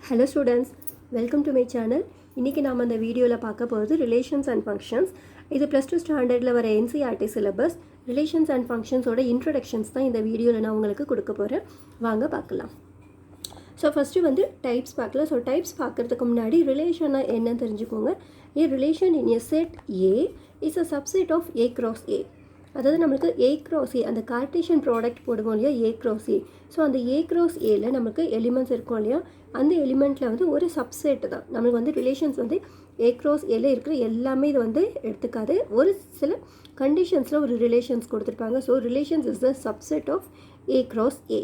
Hello students, welcome to my channel. இன்னைக்கு நாம இந்த வீடியோல பார்க்க போறது ரிலேஷன்ஸ் அண்ட் ஃபங்க்ஷன்ஸ். இது +2 ஸ்டாண்டர்ட்ல வர NCERT சிலபஸ். ரிலேஷன்ஸ் அண்ட் ஃபங்க்ஷன்ஸோட இன்ட்ரோடக்ஷன்ஸ் தான் இந்த வீடியோல நான் உங்களுக்கு கொடுக்க போறேன். வாங்க பார்க்கலாம். ஸோ ஃபஸ்ட்டு வந்து டைப்ஸ் பார்க்கலாம். ஸோ டைப்ஸ் பார்க்குறதுக்கு முன்னாடி ரிலேஷன்னா என்னன்னு தெரிஞ்சுக்கோங்க. A relation in a set A is a subset of A cross A. அதாவது நம்மளுக்கு A cross A அந்த கார்ட்டீசியன் ப்ராடக்ட் போடுவோம் இல்லையா A cross A. ஸோ அந்த A cross Aல நமக்கு எலிமெண்ட்ஸ் இருக்கும் இல்லையா, அந்த எலிமெண்ட்டில் வந்து ஒரு சப்செட் தான் நம்மளுக்கு வந்து ரிலேஷன்ஸ் வந்து A cross Aல இருக்கிற எல்லாமே இது வந்து எடுத்துக்காது. ஒரு சில கண்டிஷன்ஸில் ஒரு ரிலேஷன்ஸ் கொடுத்துருப்பாங்க. So relations is the subset of A cross A.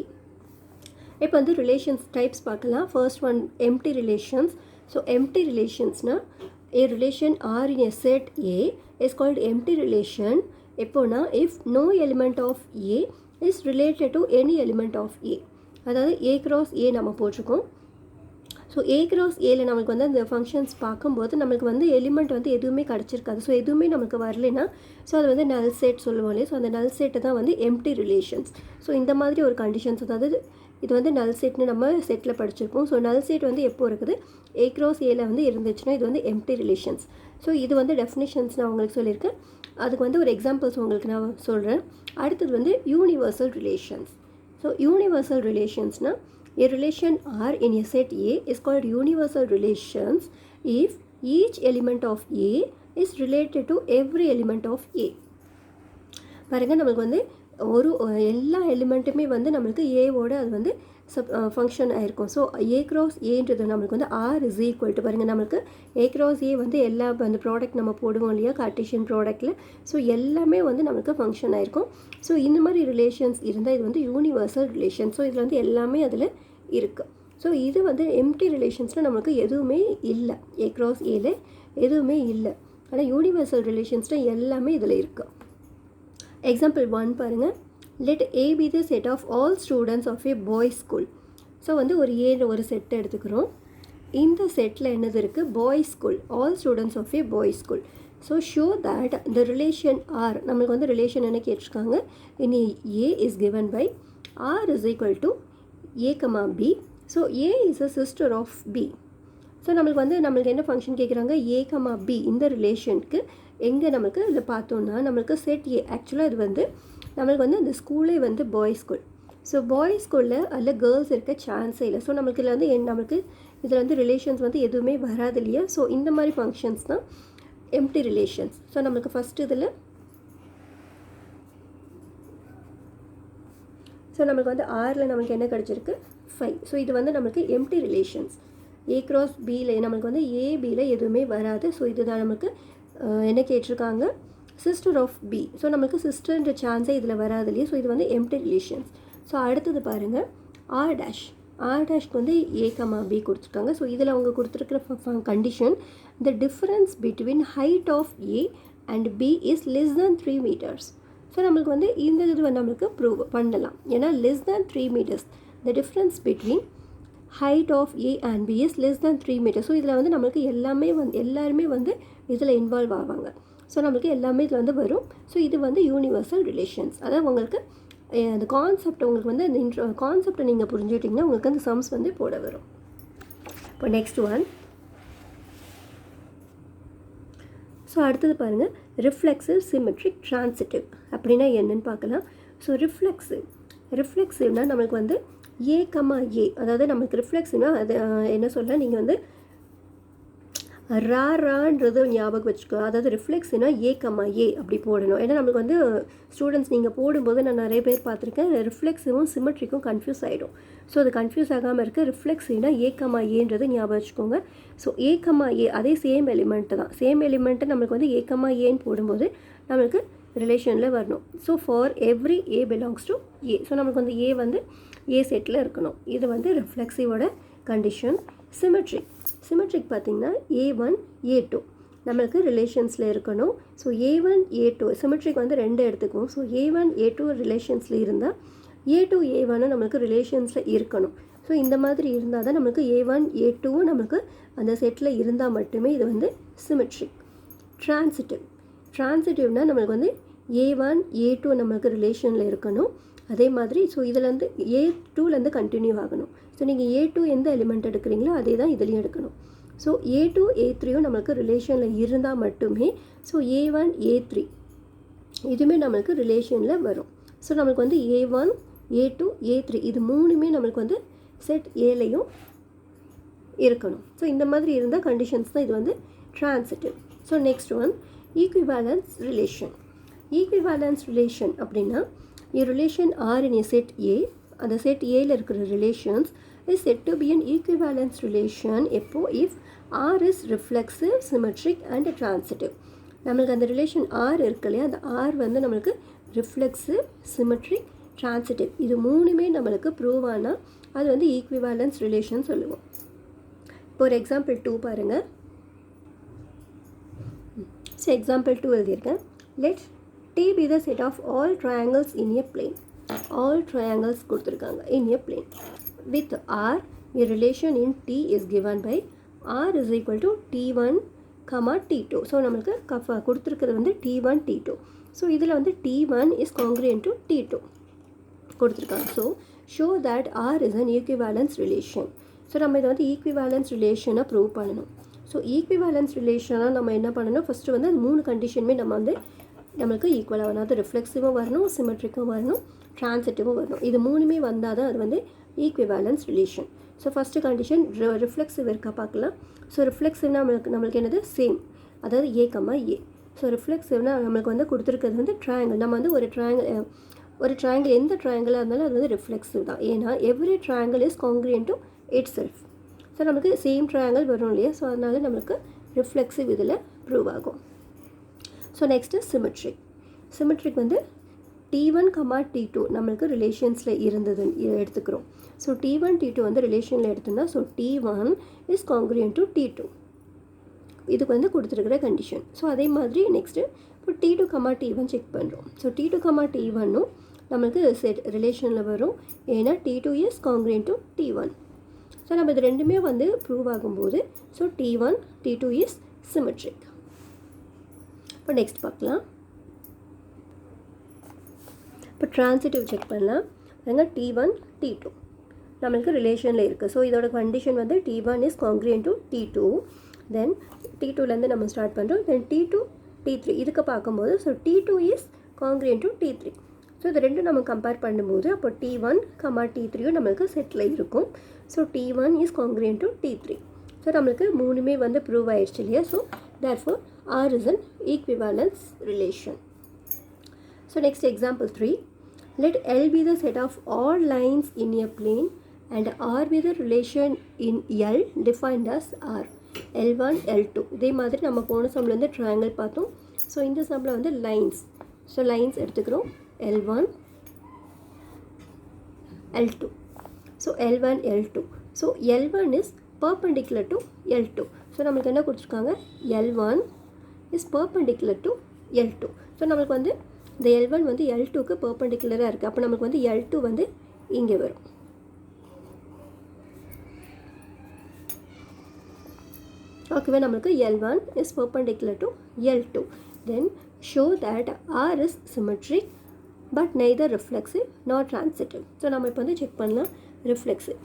இப்போ வந்து ரிலேஷன்ஸ் டைப்ஸ் பார்க்கலாம். First one empty relations. So empty ரிலேஷன்ஸ்னால் A relation R in a set A is called empty relation. எப்போனா if no element of A is related to any element of A. அதாவது A cross A நம்ம போட்டிருக்கோம். So A cross Aல நமக்கு வந்து அந்த functions பார்க்கும்போது நமக்கு வந்து எலிமெண்ட் வந்து எதுவுமே கிடச்சிருக்காது. ஸோ எதுவுமே நமக்கு வரலைன்னா ஸோ அது வந்து நல் செட் சொல்லுவோம் இல்லையா. ஸோ அந்த நல் செட்டு தான் வந்து எம்டி ரிலேஷன்ஸ். ஸோ இந்த மாதிரி ஒரு கண்டிஷன்ஸ், அதாவது இது வந்து நல் செட்னு நம்ம செட்டில் படிச்சிருப்போம். ஸோ நல் செட் வந்து எப்போ இருக்குது, A cross Aல வந்து இருந்துச்சுன்னா இது வந்து எம்டி ரிலேஷன்ஸ். ஸோ இது வந்து டெஃபினிஷன்ஸ் நான் உங்களுக்கு சொல்லியிருக்கேன். அதுக்கு வந்து ஒரு எக்ஸாம்பிள்ஸ் உங்களுக்கு நான் சொல்கிறேன். அடுத்தது வந்து யூனிவர்சல் ரிலேஷன்ஸ். ஸோ யூனிவர்சல் ரிலேஷன்ஸ்னால் A relation R in a set A is called universal relations if each element of A is related to every element of A. பாருங்க, நமக்கு வந்து ஒரு எல்லா எலிமெண்ட்டுமே வந்து நம்மளுக்கு ஏவோட அது வந்து ஃபங்க்ஷன் ஆகிருக்கும். ஸோ A cross Aன்றது நம்மளுக்கு வந்து R is equal to, பாருங்கள் நம்மளுக்கு A cross A வந்து எல்லா அந்த ப்ராடக்ட் நம்ம போடுவோம் இல்லையா கார்ட்டீசியன் ப்ராடக்டில். ஸோ எல்லாமே வந்து நம்மளுக்கு ஃபங்க்ஷன் ஆகிருக்கும். ஸோ இந்த மாதிரி ரிலேஷன்ஸ் இருந்தால் இது வந்து யூனிவர்சல் ரிலேஷன். ஸோ இதில் வந்து எல்லாமே அதில் இருக்குது. ஸோ இது வந்து எம்டி ரிலேஷன்ஸில் நம்மளுக்கு எதுவுமே இல்லை. A cross Aல எதுவுமே இல்லை. ஆனால் யூனிவர்சல் ரிலேஷன்ஸில் எல்லாமே இதில் இருக்குது. எக்ஸாம்பிள் 1 பாருங்கள். Let A be the set of all students of a boys school. So வந்து ஒரு ஒரு செட் எடுத்துக்கிறோம். இந்த செட்டில் என்னது இருக்குது, boys school, all students of a boys school. So show that the relation R, நம்மளுக்கு வந்து ரிலேஷன் என்ன கேட்டிருக்காங்க, in A is given by R is equal to A, B. So A is a sister of B. So நம்மளுக்கு என்ன function கேட்குறாங்க, A, B இந்த ரிலேஷனுக்கு எங்கே நமக்கு இதை பார்த்தோன்னா நம்மளுக்கு செட் A. ஆக்சுவலாக இது வந்து நம்மளுக்கு வந்து இந்த ஸ்கூலே வந்து பாய்ஸ் ஸ்கூல். ஸோ பாய்ஸ் ஸ்கூலில் அதில் கேர்ள்ஸ் இருக்க சான்ஸே இல்லை. ஸோ நமக்கு இதில் வந்து நம்மளுக்கு இதில் வந்து ரிலேஷன்ஸ் வந்து எதுவுமே வராது இல்லையா. ஸோ இந்த மாதிரி ஃபங்க்ஷன்ஸ் தான் எம்டி ரிலேஷன்ஸ். ஸோ நம்மளுக்கு ஃபஸ்ட்டு இதில் ஸோ நமக்கு வந்து ஆரில் நமக்கு என்ன கிடச்சிருக்கு 5. ஸோ இது வந்து நமக்கு எம்டி ரிலேஷன்ஸ். A cross Bயில் நமக்கு வந்து ABயில் எதுவுமே வராது. ஸோ இதுதான் நமக்கு என்ன கேட்டிருக்காங்க, சிஸ்டர் ஆஃப் B. ஸோ நமக்கு சிஸ்டர்ன்ற சான்ஸே இதில் வராது இல்லையா. ஸோ இது வந்து எம்டி ரிலேஷன்ஸ். ஸோ அடுத்தது பாருங்கள் R dash. R டேஷ்க்கு வந்து A, B கொடுத்துருக்காங்க. ஸோ இதில் அவங்க கொடுத்துருக்கிற கண்டிஷன், the difference between height of A and B is less than 3 meters. So நம்மளுக்கு வந்து இந்த இது வந்து நம்மளுக்கு ப்ரூவ் பண்ணலாம். ஏன்னா less than 3 meters, the difference between height of A and B is less than 3 meters. So இதில் வந்து நம்மளுக்கு எல்லாருமே வந்து இதில் இன்வால்வ் ஆவாங்க. ஸோ நம்மளுக்கு எல்லாமே இதில் வந்து வரும். ஸோ இது வந்து யூனிவர்சல் ரிலேஷன்ஸ். அதாவது உங்களுக்கு அந்த கான்செப்ட் உங்களுக்கு வந்து அந்த கான்செப்டை நீங்கள் புரிஞ்சுக்கிட்டிங்கன்னா உங்களுக்கு அந்த சம்ஸ் வந்து போட வரும். இப்போ நெக்ஸ்ட் ஒன். ஸோ அடுத்தது பாருங்கள், ரிஃப்ளெக்சிவ், சிமெட்ரிக், ட்ரான்சிட்டிவ் அப்படின்னா என்னன்னு பார்க்கலாம். ஸோ ரிஃப்ளெக்சிவ்னால் நம்மளுக்கு வந்து A, A, அதாவது நமக்கு ரிஃப்ளெக்சிவ்னா அது என்ன சொல்ல, நீங்கள் வந்து ரான்றது ஞாபகம் வச்சுக்கோ. அதாவது ரிஃப்ளெக்ஸ்னா A, A அப்படி போடணும். ஏன்னா நம்மளுக்கு வந்து ஸ்டூடெண்ட்ஸ் நீங்கள் போடும்போது நான் நிறைய பேர் பார்த்துருக்கேன், ரிஃப்ளெக்ஸிவும் சிமெட்ரிக்கும் கன்ஃபியூஸ் ஆகிடும். ஸோ அது கன்ஃபியூஸ் ஆகாமல் இருக்க ரிஃப்ளெக்ஸிவ்னா A, Aன்றது ஞாபகம் வச்சுக்கோங்க. ஸோ A, A அதே சேம் எலிமெண்ட்டு தான். சேம் எலிமெண்ட்டு நம்மளுக்கு வந்து A, Aன்னு போடும்போது நம்மளுக்கு ரிலேஷனில் வரணும். So for every A belongs to A. So நமக்கு வந்து A வந்து A செட்டில் இருக்கணும். இது வந்து ரிஃப்ளெக்ஸிவோட கண்டிஷன். சிமெட்ரிக் பார்த்திங்கன்னா A1, A2 நம்மளுக்கு ரிலேஷன்ஸில் இருக்கணும். ஸோ A1, A2 சிமெட்ரிக் வந்து 2 எடுத்துக்குவோம். ஸோ A1, A2 ரிலேஷன்ஸில் இருந்தால் A2, A1 நம்மளுக்கு ரிலேஷன்ஸில் இருக்கணும். ஸோ இந்த மாதிரி இருந்தால் தான் நம்மளுக்கு A1, A2 நமக்கு அந்த செட்டில் இருந்தால் மட்டுமே இது வந்து சிமெட்ரிக். ட்ரான்சிட்டிவ்னால் நம்மளுக்கு வந்து A1, A2 நம்மளுக்கு ரிலேஷனில் இருக்கணும். அதே மாதிரி ஸோ இதிலேருந்து A2லேருந்து கண்டினியூ ஆகணும். ஸோ நீங்கள் A2 எந்த எலிமெண்ட் எடுக்கிறீங்களோ அதே தான் இதுலேயும் எடுக்கணும். ஸோ A2 A3யும் நம்மளுக்கு ரிலேஷனில் இருந்தால் மட்டுமே ஸோ A1 A3 இதுவுமே நம்மளுக்கு ரிலேஷனில் வரும். ஸோ நம்மளுக்கு வந்து A1 A2 A3 இது மூணுமே நம்மளுக்கு வந்து செட் ஏலையும் இருக்கணும். ஸோ இந்த மாதிரி இருந்தால் கண்டிஷன்ஸ் தான் இது வந்து transitive. So next one equivalence relation. Equivalence relation அப்படின்னா relation R in set A, அந்த செட் ஏல இருக்கிற relations is set to be an equivalence relation எப்போ if R is reflexive symmetric and transitive. நம்மளுக்கு அந்த ரிலேஷன் ஆர் இருக்கு இல்லையா, அந்த ஆர் வந்து நம்மளுக்கு ரிஃப்ளெக்சிவ் சிமெட்ரிக் ட்ரான்சிட்டிவ் இது மூணுமே நம்மளுக்கு ப்ரூவ் ஆனால் அது வந்து ஈக்விவேலன்ஸ் ரிலேஷன் சொல்லுவோம். இப்போ ஒரு எக்ஸாம்பிள் 2 பாருங்கள். ஸோ எக்ஸாம்பிள் 2 எழுதியிருக்கேன். Let T be the set of all triangles in a plane. All triangles கொடுத்துருக்காங்க in a plane. With R, a relation in T is given by R is equal to T1, T2. So நம்மளுக்கு கொடுத்துருக்கிறது வந்து T1 T2. So இதில் வந்து T1 is congruent to T2 கொடுத்துருக்காங்க. So show that R is an equivalence relation. So நம்ம இதை வந்து ஈக்விவேலன்ஸ் ரிலேஷனை ப்ரூவ் பண்ணணும். ஸோ ஈக்விவேலன்ஸ் ரிலேஷனாக நம்ம என்ன பண்ணணும், ஃபஸ்ட்டு வந்து அந்த 3 கண்டிஷனுமே நம்ம வந்து நம்மளுக்கு ஈக்குவலாக வரணும். அது ரிஃப்ளெக்சிவும் வரணும், சிமெட்ரிக்கும் வரணும், ட்ரான்சிட்டிவும் வரணும். இது மூணுமே வந்தால் தான் அது வந்து equivalence relation. So first condition reflexive இருக்கா பார்க்கலாம். ஸோ ரிஃப்ளெக்சிவ்னா நம்மளுக்கு என்னது சேம், அதாவது A, A. ஸோ ரிஃப்ளெக்சிவ்னா நம்மளுக்கு வந்து கொடுத்துருக்கிறது வந்து ட்ரையாங்கிள். நம்ம வந்து ஒரு ட்ரையாங்கிள் எந்த ட்ரையாங்கிளாக இருந்தாலும் அது வந்து ரிஃப்ளெக்சிவ் தான். ஏன்னா every triangle is congruent to itself. So நமக்கு சேம் ட்ரையாங்கிள் வரும் இல்லையா, ஸோ அதனால நம்மளுக்கு ரிஃப்ளெக்சிவ் இதில் ப்ரூவ் ஆகும். So next symmetric. சிமெட்ரிக் வந்து T1, T2 நம்மளுக்கு ரிலேஷன்ஸில் இருந்தது எடுத்துக்கிறோம். ஸோ T1 T2 வந்து ரிலேஷனில் எடுத்தோம்னா so T1 is congruent to T2 இதுக்கு வந்து கொடுத்துருக்கிற கண்டிஷன். ஸோ அதே மாதிரி நெக்ஸ்ட்டு இப்போ T2, T1 செக் பண்ணுறோம். ஸோ T2, T1னும் நம்மளுக்கு செட் ரிலேஷனில் வரும். ஏன்னா T2 is congruent to T1. So நம்ம இது ரெண்டுமே வந்து ப்ரூவ் ஆகும்போது so T1 T2 is symmetric. இப்போ நெக்ஸ்ட் பார்க்கலாம். இப்போ ட்ரான்சிட்டிவ் செக் பண்ணலாம். பாருங்க T1 T2 நம்மளுக்கு ரிலேஷனில் இருக்குது. ஸோ இதோட கண்டிஷன் வந்து T1 is congruent to T2. தென் T2லேருந்து நம்ம ஸ்டார்ட் பண்ணுறோம். தென் T2 T3 இதுக்கு பார்க்கும்போது so T2 is congruent to T3. So இது ரெண்டும் நம்ம கம்பேர் பண்ணும்போது அப்போ T1, T3யும் நம்மளுக்கு செட்டில் இருக்கும். So T1 is congruent to T3. So நம்மளுக்கு மூணுமே வந்து ப்ரூவ் ஆயிடுச்சு இல்லையா. So therefore R is an equivalence relation. So next example 3. Let L be the set of all lines in a plane and R be the relation in L defined as R. L1, L2 இதே மாதிரி நம்ம போன சம்மில் வந்து triangle பார்த்தோம். So இந்த சம்மில் வந்து லைன்ஸ். ஸோ லைன்ஸ் எடுத்துக்கிறோம் L1, L2. So L1, L2. So L1 is perpendicular to L2. So நம்மளுக்கு என்ன கொடுத்துருக்காங்க, L1 is perpendicular to L2. So நம்மளுக்கு வந்து இந்த L1 வந்து L2க்கு பெர்பெண்டிகுலராக இருக்குது. அப்போ நம்மளுக்கு வந்து L2 வந்து இங்கே வரும். ஓகேவா, நம்மளுக்கு L1 is perpendicular to L2. Then show that R is symmetric but neither reflexive nor transitive. So நம்ம இப்போ வந்து செக் பண்ணலாம் ரிஃப்ளெக்சிவ்.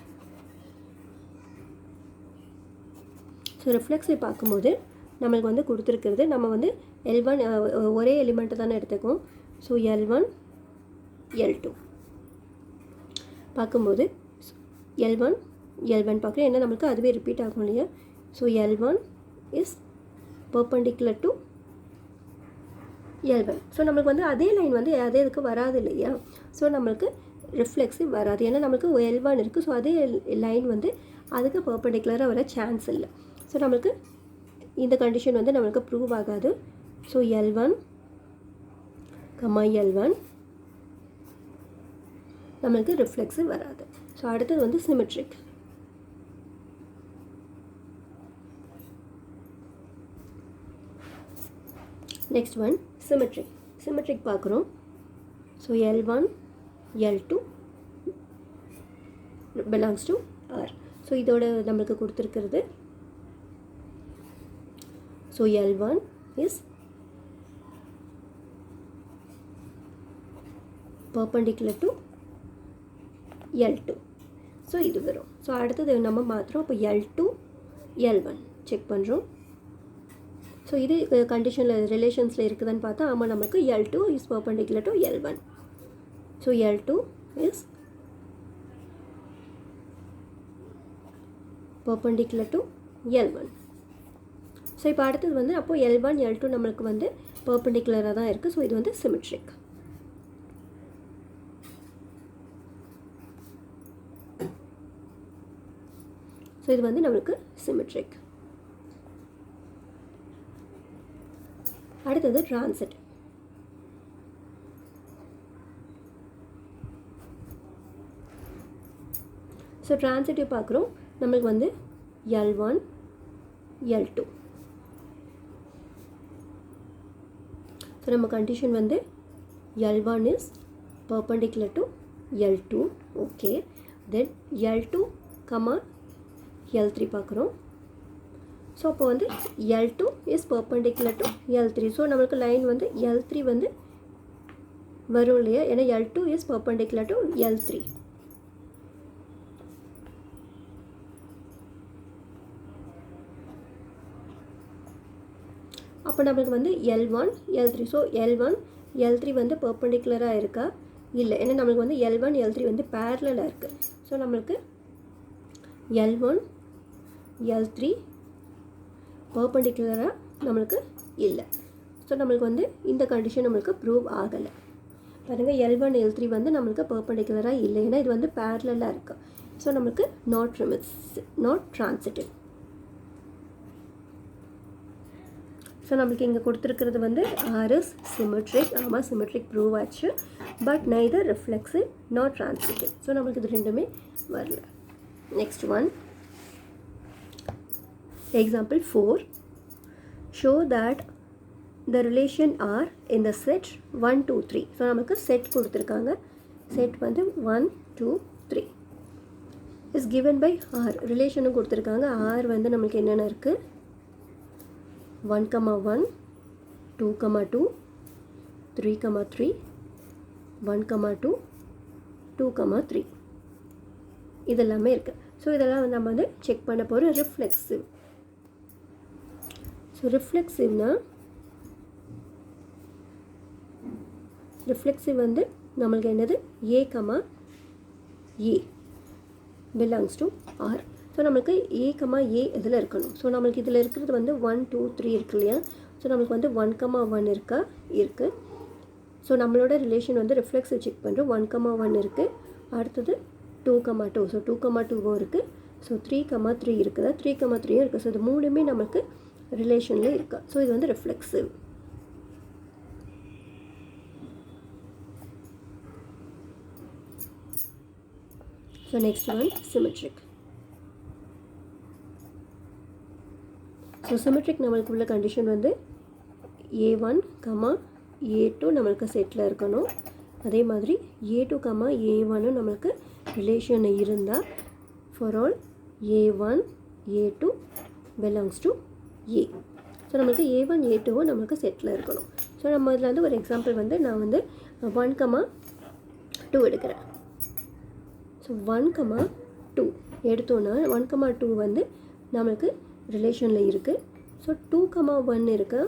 ஸோ ரிஃப்ளெக்சிவ் பார்க்கும்போது நம்மளுக்கு வந்து கொடுத்துருக்கிறது நம்ம வந்து L1 ஒரே எலிமெண்ட்டு தானே எடுத்துக்குவோம். ஸோ L1, L2 பார்க்கும்போது L1 பார்க்குறேன். ஏன்னா நம்மளுக்கு அதுவே ரிப்பீட் ஆகும் இல்லையா. So L1 is perpendicular to L1. So நம்மளுக்கு வந்து அதே லைன் வந்து அதே இதுக்கு வராது இல்லையா. ஸோ நம்மளுக்கு ரிஃப்ளெக்சிவ் வராது. ஏன்னா நம்மளுக்கு L1 இருக்குது. ஸோ அதே லைன் வந்து அதுக்கு பெர்பெண்டிகுலராக வர சான்ஸ் இல்லை. ஸோ நம்மளுக்கு இந்த கண்டிஷன் வந்து நம்மளுக்கு ப்ரூவ் ஆகாது. ஸோ L1, L1 நம்மளுக்கு ரிஃப்ளெக்சிவ் வராது. ஸோ அடுத்தது வந்து சிமெட்ரிக். நெக்ஸ்ட் ஒன் சிமெட்ரிக் பார்க்குறோம். So L1, L2 belongs to R. So இதோட நம்மளுக்கு கொடுத்துருக்கிறது so L1 is perpendicular to L2. So இது வரும். ஸோ அடுத்தது நம்ம மாத்திரம் அப்போ L2 L1 செக் பண்ணுறோம். ஸோ இது கண்டிஷனில் ரிலேஷன்ஸில் இருக்குதுன்னு பார்த்தா ஆமாம் நமக்கு L2 is perpendicular to L1. So L2 is perpendicular to L1. So இப்போ அடுத்தது வந்து அப்போது L1 L2 நம்மளுக்கு வந்து பர்பண்டிகுலராக தான் இருக்குது. ஸோ இது வந்து சிமெட்ரிக். ஸோ இது வந்து நம்மளுக்கு சிமெட்ரிக். அடுத்தது டிரான்சிட். ஸோ டிரான்சிட்டிவ் பார்க்குறோம். நம்மளுக்கு வந்து L1 L2. ஸோ நம்ம கண்டிஷன் வந்து L1 is perpendicular to L2. Okay. Then L2 comma L3 பார்க்குறோம். ஸோ அப்போ வந்து L2 is perpendicular to L3. So நம்மளுக்கு லைன் வந்து L3 வந்து வரும் இல்லையா, ஏன்னா L2 is perpendicular to L3. அப்போ நம்மளுக்கு வந்து L1 L3. So L1 L3 வந்து பர்பண்டிகுலராக இருக்கா இல்லை, ஏன்னா நம்மளுக்கு வந்து L1 L3 வந்து பேரலாக இருக்குது. ஸோ நம்மளுக்கு L1 L3 பர்பண்டிகுலராக நம்மளுக்கு இல்லை. ஸோ நம்மளுக்கு வந்து இந்த கண்டிஷன் நம்மளுக்கு ப்ரூவ் ஆகலை. பாருங்கள், L1 L3 வந்து நம்மளுக்கு பர்பண்டிகுலராக இல்லை, ஏன்னா இது வந்து பேரலாக இருக்குது. ஸோ நம்மளுக்கு நாட் ட்ரான்சிட்டிவ். ஸோ நம்மளுக்கு இங்கே கொடுத்துருக்கிறது வந்து R is symmetric. ஆமாம், சிமெட்ரிக் ப்ரூவ் ஆச்சு. But neither reflexive not transitive. So நம்மளுக்கு இது ரெண்டுமே வரல. Next one, example 4. Show that the relation R in the set 1 2 3. So நமக்கு செட் கொடுத்துருக்காங்க. செட் வந்து 1 2 3 இஸ் given by R. ரிலேஷனும் கொடுத்துருக்காங்க. R வந்து நம்மளுக்கு என்னென்ன இருக்குது, 1 1 2 2 3 3 1 2 2 3 இதெல்லாமே இருக்குது. ஸோ இதெல்லாம் நம்ம வந்து செக் பண்ண போகிறோம். ரிஃப்ளெக்சிவ். ஸோ ரிஃப்ளெக்சிவ் வந்து நம்மளுக்கு என்னது, A, A belongs to R. So நம்மளுக்கு A, A இதில் இருக்கணும். ஸோ நம்மளுக்கு இதில் இருக்கிறது வந்து 1 2 3 இருக்கு இல்லையா. ஸோ நம்மளுக்கு வந்து 1 1 இருக்குது. ஸோ நம்மளோட ரிலேஷன் வந்து ரிஃப்ளெக்ஸிவ் செக் பண்ணுறோம். 1 1 இருக்குது. அடுத்தது 2 2. ஸோ 2 2வும் இருக்குது. ஸோ 3 3 இருக்குது. 3 3யும் இருக்குது. ஸோ இது மூணுமே நமக்கு ரிலேஷனில் இருக்கா. ஸோ இது வந்து reflexive. So next one, symmetric. So symmetric நம்மளுக்கு உள்ள கண்டிஷன் வந்து A1 A2 நம்மளுக்கு செட்டில் இருக்கணும். அதே மாதிரி A2 A1 நம்மளுக்கு ரிலேஷன் இருந்தால் for all A1 A2 belongs to A. So நம்மளுக்கு A1 A2 நம்மளுக்கு செட்டில் இருக்கணும். ஸோ நம்ம இதில் வந்து ஒரு எக்ஸாம்பிள் வந்து நான் வந்து 1 2 எடுக்கிறேன். ஸோ 1 2 எடுத்தோன்னா 1 2 வந்து நம்மளுக்கு ரிலேஷனில் இருக்குது. ஸோ 2 1 இருக்கு.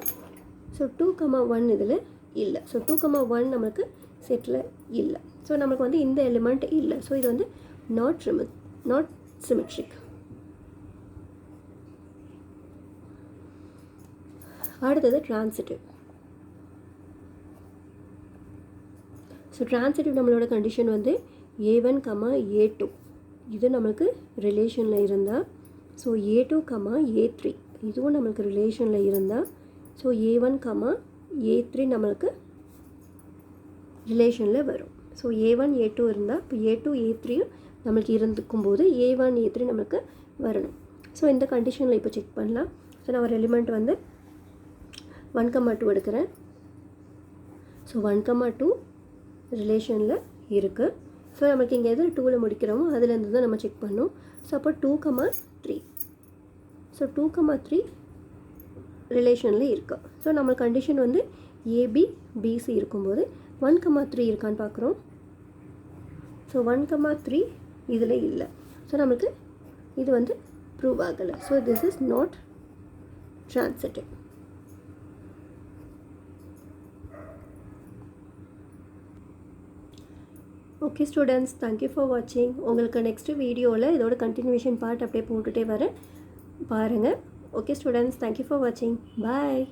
ஸோ 2 1 இதில் இல்லை. ஸோ 2 1 நம்மளுக்கு செட்டில் இல்லை. ஸோ நமக்கு வந்து இந்த எலிமெண்ட் இல்லை. ஸோ இது வந்து நாட் சிமெட்ரிக். அடுத்தது ட்ரான்சிட்டிவ். ஸோ ட்ரான்சிட்டிவ் நம்மளோட கண்டிஷன் வந்து A1 A2 இது நம்மளுக்கு ரிலேஷனில் இருந்தால், ஸோ A2 A3 இதுவும் நம்மளுக்கு ரிலேஷனில் இருந்தால், ஸோ A1 A3 நம்மளுக்கு ரிலேஷனில் வரும். ஸோ A1 A2 இருந்தால் இப்போ A2 A3 நம்மளுக்கு இருந்துக்கும் போது A1 A3 நம்மளுக்கு வரணும். ஸோ இந்த கண்டிஷனில் இப்போ செக் பண்ணலாம். ஸோ நான் ஒரு எலிமெண்ட் வந்து 1 2 எடுக்கிறேன். ஸோ 1 2 ரிலேஷனில் இருக்குது. ஸோ நமக்கு இங்கே எது 2ல் முடிக்கிறோமோ அதுலேருந்து தான் நம்ம செக் பண்ணோம். ஸோ அப்போ 2 3. ஸோ 2 3 ரிலேஷனில் இருக்குது. ஸோ நம்ம கண்டிஷன் வந்து AB BC இருக்கும்போது 1 3 இருக்கான்னு பார்க்குறோம். ஸோ 1,3 இதில் இல்லை. ஸோ நமக்கு இது வந்து ப்ரூவ் ஆகலை. So this is not transitive. Okay students, thank you for வாட்சிங். உங்களுக்கு நெக்ஸ்ட்டு வீடியோவில் இதோட கண்டினியூஷன் பார்ட் அப்படியே போட்டுகிட்டே வரேன், பாருங்கள். ஓகே ஸ்டூடெண்ட்ஸ், தேங்க்யூ ஃபார் வாட்சிங். பாய்.